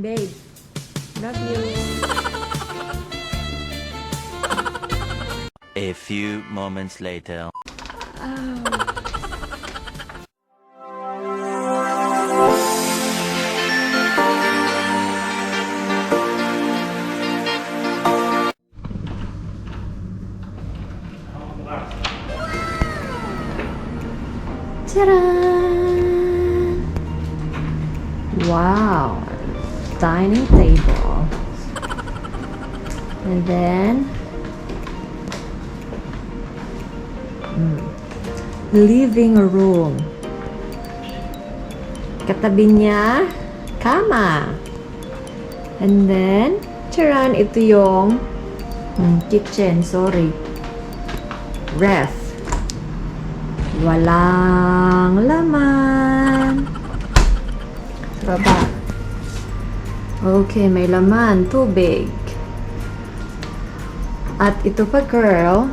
Babe, love you. A few moments later. Oh. Tcharam! Wow, dining table. And then living room. Katabi niya, kama. And then, tcharan, ito yung kitchen, sorry. Ref. Walang laman. Sa baba. Okay, may laman. Tubig. At ito pa, girl.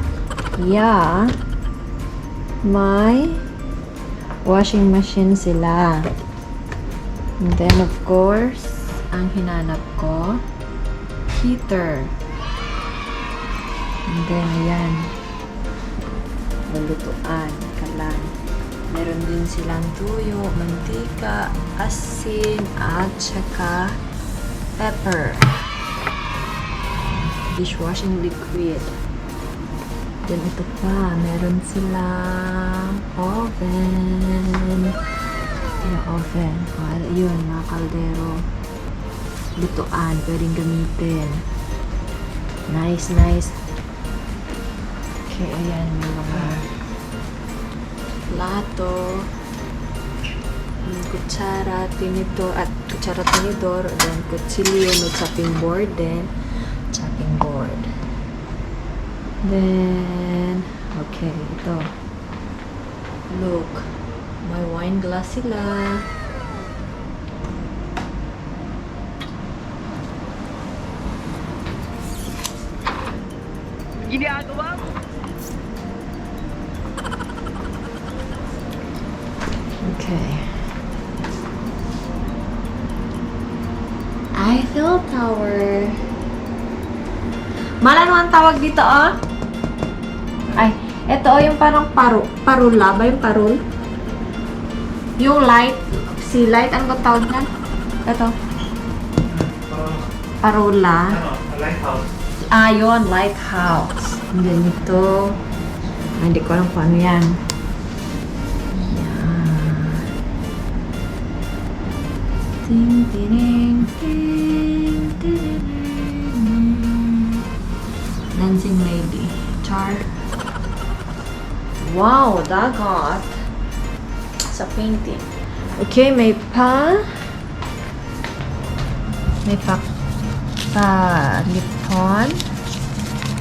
Yeah. May washing machine sila. And then, of course, ang hinanap ko, heater. And then, ayan. Malutuan, kalan. Meron din silang tuyo, mantika, asin, at saka pepper. Dishwashing liquid. Then ito pa, meron silang oven. Yung oven. Yun, mga kaldero. Lutuan, pwedeng gamitin. Nice, nice. Okay, ayan, may mga plato, kutsara, tinidor, at kutsara, tinidor, then kutsilyo, may chopping board din, chopping board. Then, okay, ito. Look, may wine glass sila. Ginagawa mo? Okay. Eiffel Tower. Malano ang tawag dito, oh? Ay, ito, oh, yung parang parula ba? Yung parul? Yung light. Si light, ano ba tawag na? Ito. Parula. Lighthouse. Ah, yun, lighthouse. And then ito. Hindi ko alam kung ano yan. Ting, ting, ting, ting, dancing lady. Char. Wow, dagat. Sa painting. Okay, may Lipton.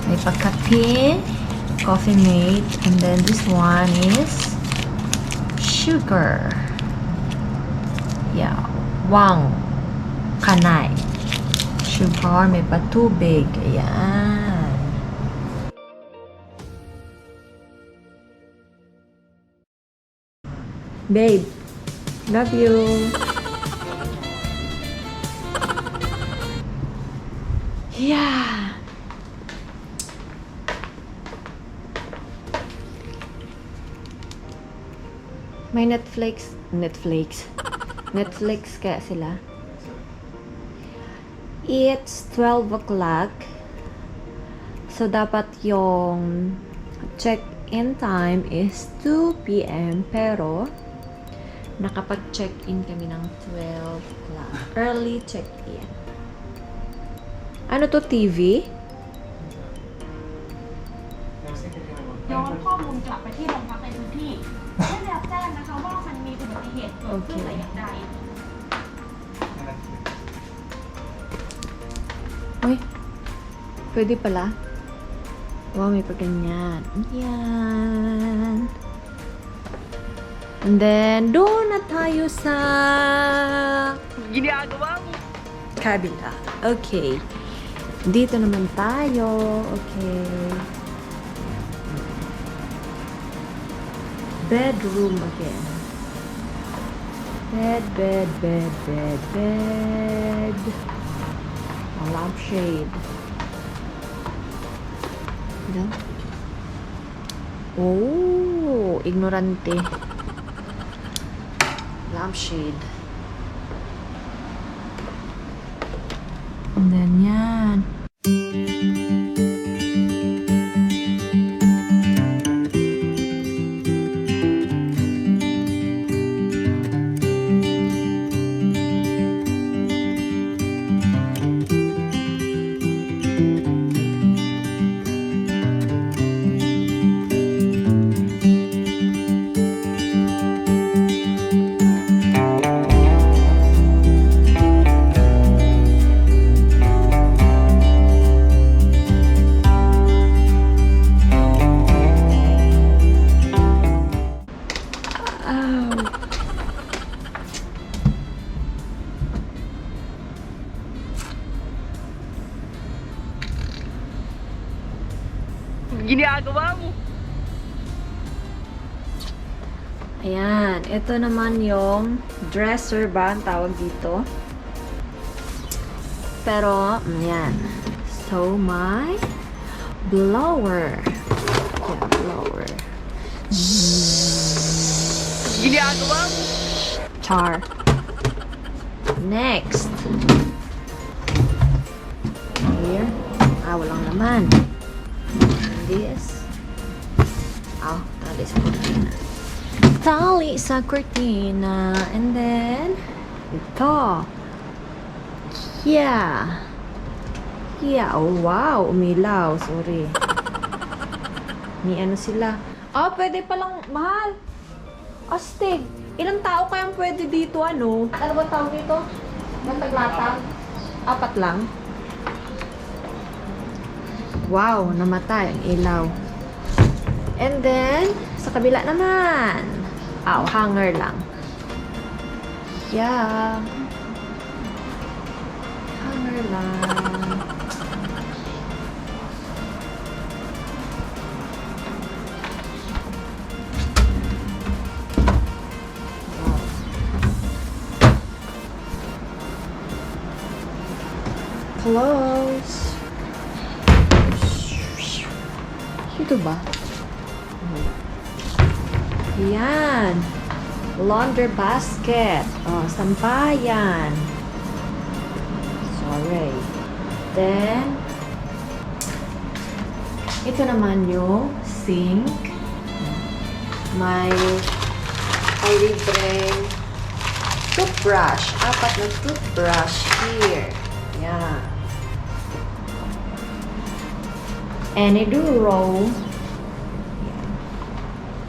May kape. Coffee mate. And then this one is sugar. Yeah. Wang kanay. Sugar, may patubig. Ayan. Babe, love you. Yeah. May Netflix kaya sila. It's 12 o'clock. So, dapat yung check-in time is 2 p.m. Pero, nakapag-check-in kami ng 12 o'clock. Early check-in. Ano to, TV? ย้อนข้อมูลกลับไปที่โรงพักในพื้นที่ได้รับแจ้งนะคะว่ามันมีอุบัติเหตุเกิดขึ้นแต่อย่างใด Uy, pwede pala. Wow, may paganyan. Yan. And then, doon na tayo sa Ginagawa mo? kabila. Okay. Dito naman tayo. Okay. Bedroom again. Bed. shade. Diba? Oh, ignorante. Lampshade. And then yan. Ginagawa mo. Ayan. Ito naman yung dresser ba ang tawag dito. Pero, ayan. So, my blower. Yeah, blower. Ginagawa mo. Char. Next. Here. Walang laman. This. Tali sa cortina. Tali sa cortina. And then, ito. Yeah. Yeah. Oh, wow. Umilaw. Sorry. May ano sila. Pwede palang, mahal. Astig. Ilang tao kayang pwede dito, ano? Ano ba tawag dito? Mataglatang? 4 lang? Wow, namatay ang ilaw. And then, sa kabila naman. Hanger lang. Yeah. Hanger lang. Close. Ito ba? Yan. Launder basket. Sampayan. Sorry. Then, ito naman yung sink. May libreng toothbrush. 4 na toothbrush here. Yan. Inidoro.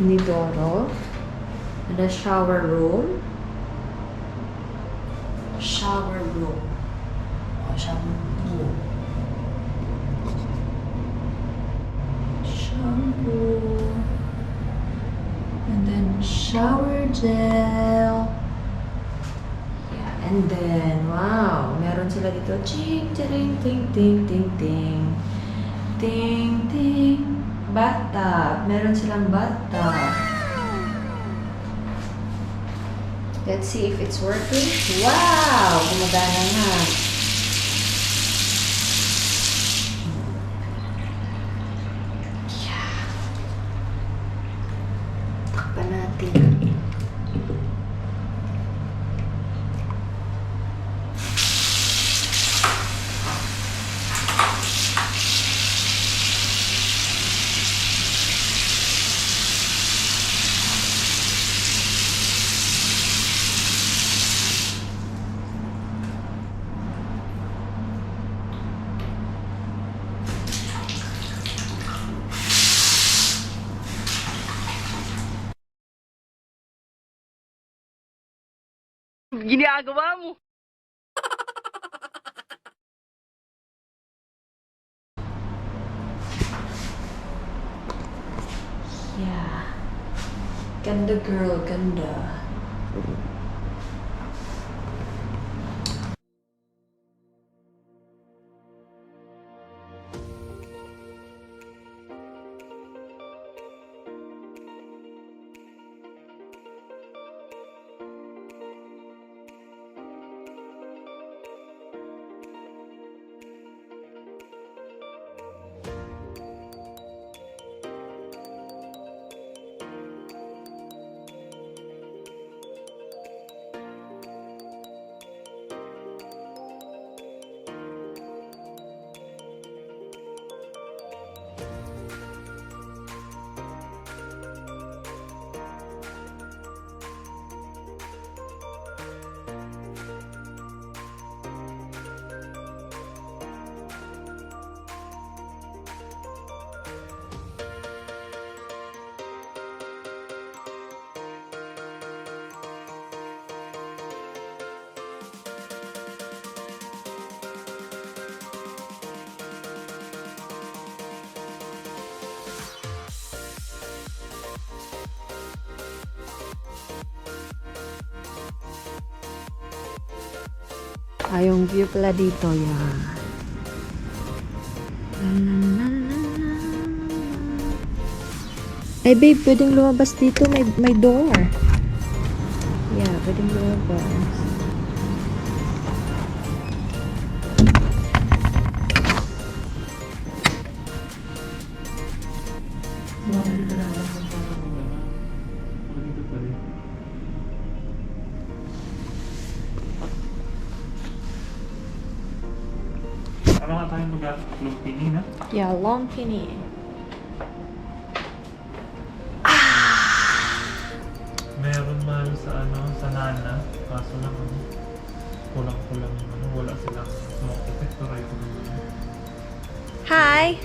Inidoro. The shower room. Shower room. Shampoo. Shampoo. And then shower gel. Yeah. And then, wow, meron sila dito. Ching, ching, ting, ting, ting, ting. Ting, ting. Bathtub. Meron silang bathtub. Let's see if it's working. Wow! Gumagana na. Yeah. Takpan natin. Ginagawa mo. Yeah. Ganda girl, ganda. Yung view pala dito, yan. Ay, babe, pwedeng lumabas dito. May door. Yeah, pwedeng lumabas. Ano nga tayong mag-lumpini na? Yeah, long pini. Meron man sa sa Nana, kaso lang kulang-kulang wala silang smoke effect, pero ito naman. Hi!